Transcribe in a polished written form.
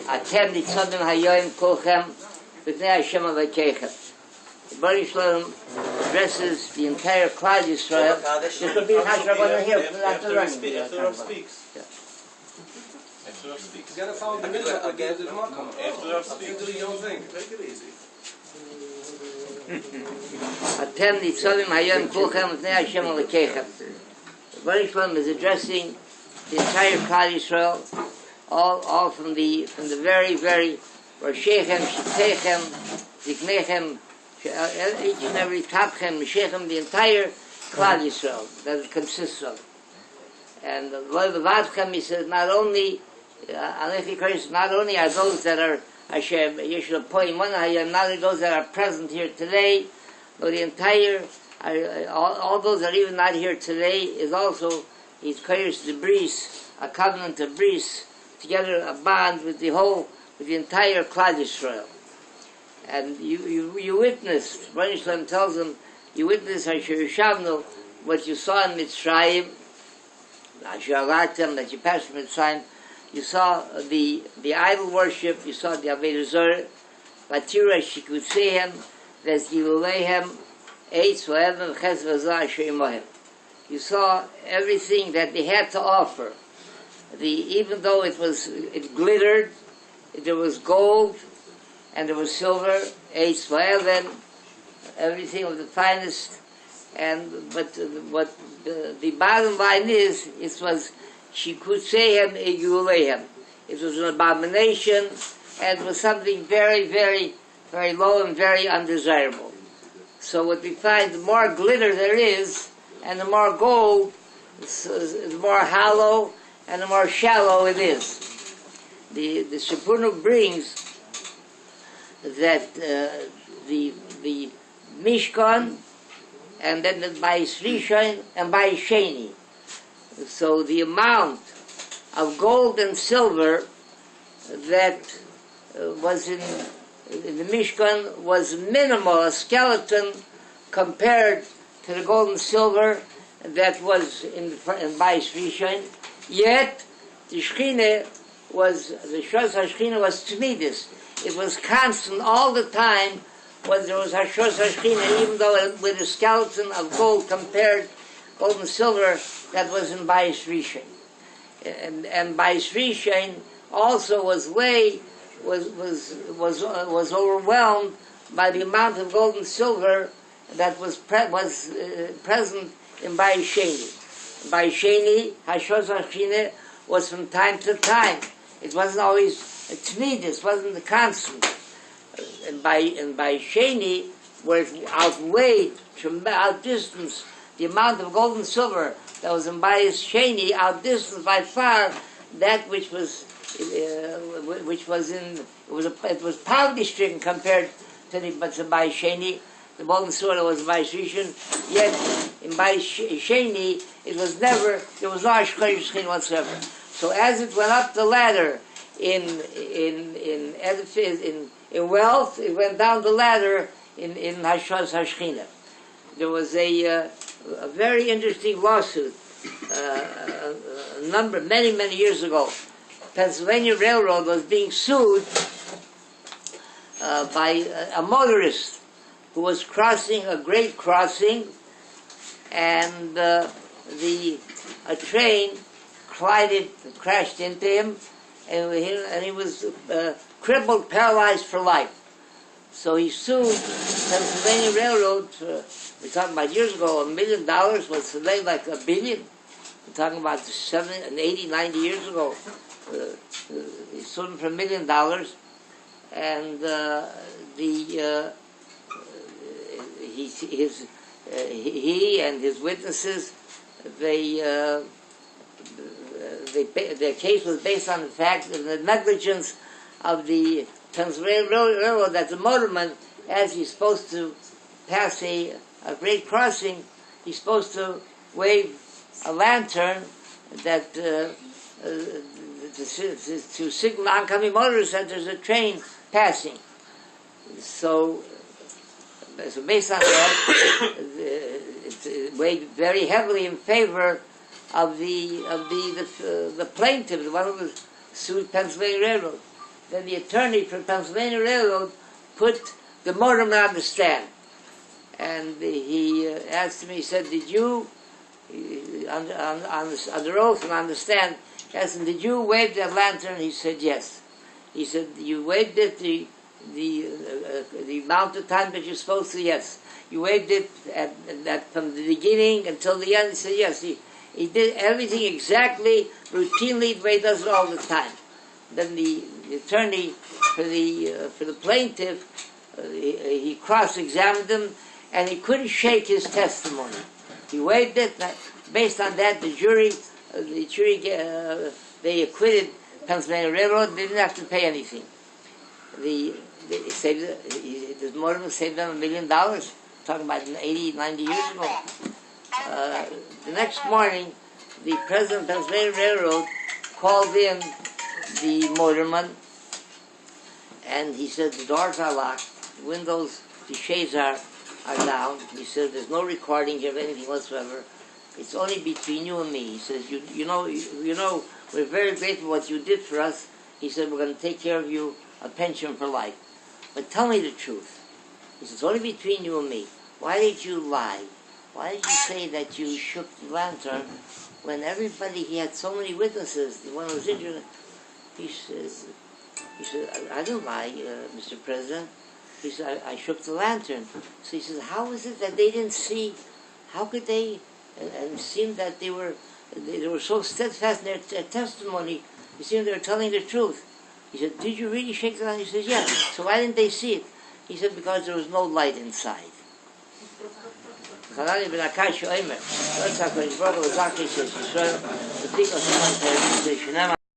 Atem Nitzavim hayoim kulchem b'nei Hashem Elokeichem. The Baruch Shalom addresses the entire Klal Yisrael. This will be Hashem here. After the Rav speaks. After the Rav speaks. He's got to follow the mitzvah again to the Makam. After the Rav speaks. Do your own thing. Take it easy. Atem Nitzavim hayoim kulchem b'nei Hashem Elokeichem. The Baruch Shalom is addressing the entire Klal Yisrael, all from the very Roshechem, Shitechem, Ziknechem, each and every Tapchem, Meshechem, the entire Klal Yisrael that it consists of. And the Vadchem, he says, not only are those that are Hashem, Yeshua poignant, not only those that are present here today, but the entire, all those that are even not here today, is also, he's creates the bris, a covenant of bris, together a bond with the entire Klal Yisrael. And you witnessed, Rabbi Shalom tells them, you witnessed Asher Yishavnu, what you saw in Mitzrayim, Asher Alatem, that you passed from Mitzrayim, you saw the idol worship, you saw the Avodah Zarah, Vatira Shikutzehem, Vesgilulehem, Eitz V'Evan Ches V'Zah Asher Imohem. You saw everything that they had to offer. Even though it glittered, there was gold, and there was silver, Eitz V'Evan, everything of the finest. But what the bottom line is, it was Shikutzehem Egulehem. It was an abomination, and it was something very, very, very low and very undesirable. So what we find, the more glitter there is, and the more gold, the more hollow, and the more shallow it is. The Seforno brings that the Mishkan, and then the Bayis Rishon and Bayis Sheni. So the amount of gold and silver that was in the Mishkan was minimal, a skeleton compared to the gold and silver that was in Bayis Rishon. Yet the Shechina was, the Shos HaShechina was Tzmidis. It was constant all the time when there was Hashos HaShechina, even though with a skeleton of gold compared, gold and silver, that was in Bayis Rishon. And Bayis Rishon also was overwhelmed by the amount of gold and silver that was present in Bayis Sheni. Bayis Sheni, Hashos HaShechina, was from time to time. It wasn't always a tzmidus, it wasn't the constant. And by Sheni, where it outdistanced the amount of gold and silver that was in Bayis Sheni, outdistanced by far that which was poverty-stricken compared to the Bayis Sheni. The gold and silver was Bayis Rishon, yet in Bayis Sheni there was no Ashkar whatsoever. So as it went up the ladder in wealth, it went down the ladder in Hashos HaShechina. There was a very interesting lawsuit many years ago. Pennsylvania Railroad was being sued by a motorist who was crossing a great crossing, and a train crashed into him, and he was crippled, paralyzed for life. So he sued Pennsylvania Railroad for, we're talking about years ago, $1 million was today like $1 billion. We're talking about 70, 80, 90 years ago. He sued him for $1 million, and he and his witnesses, their case was based on the fact of the negligence of the Pennsylvania Railroad, that the motorman, as he's supposed to pass a great crossing, he's supposed to wave a lantern that to signal oncoming motorists that there's a train passing. So based on that, it weighed very heavily in favor of the plaintiff, the one who was sued Pennsylvania Railroad. Then the attorney for Pennsylvania Railroad put the motorman on the stand. And he asked me, he said, did you, on the oath and on the stand, asked him, did you wave that lantern? He said, yes. He said, you waved it the amount of time that you're supposed to? Yes. You waved it from the beginning until the end? He said, yes. He did everything exactly, routinely, the way he does it all the time. Then the attorney for the plaintiff, he cross-examined him, and he couldn't shake his testimony. He waived it. Based on that, the jury they acquitted Pennsylvania Railroad. They didn't have to pay anything. The motorman saved them $1 million. Talking about 80, 90 years ago. The next morning, the president of Pennsylvania Railroad called in the motorman, and he said the doors are locked, the windows, the shades are down. He said there's no recording here of anything whatsoever. It's only between you and me. He says, you know, we're very grateful for what you did for us. He said, we're going to take care of you a pension for life. But tell me the truth. He says, it's only between you and me. Why did you lie? Why did you say that you shook the lantern when everybody, he had so many witnesses, the one who was injured? He said, I didn't lie, Mr. President. He said, I shook the lantern. So he says, how is it that they didn't see? How could they? And it seemed that they were so steadfast in their testimony. It seemed they were telling the truth. He said, did you really shake the lantern? He says, yes. So why didn't they see it? He said, because there was no light inside.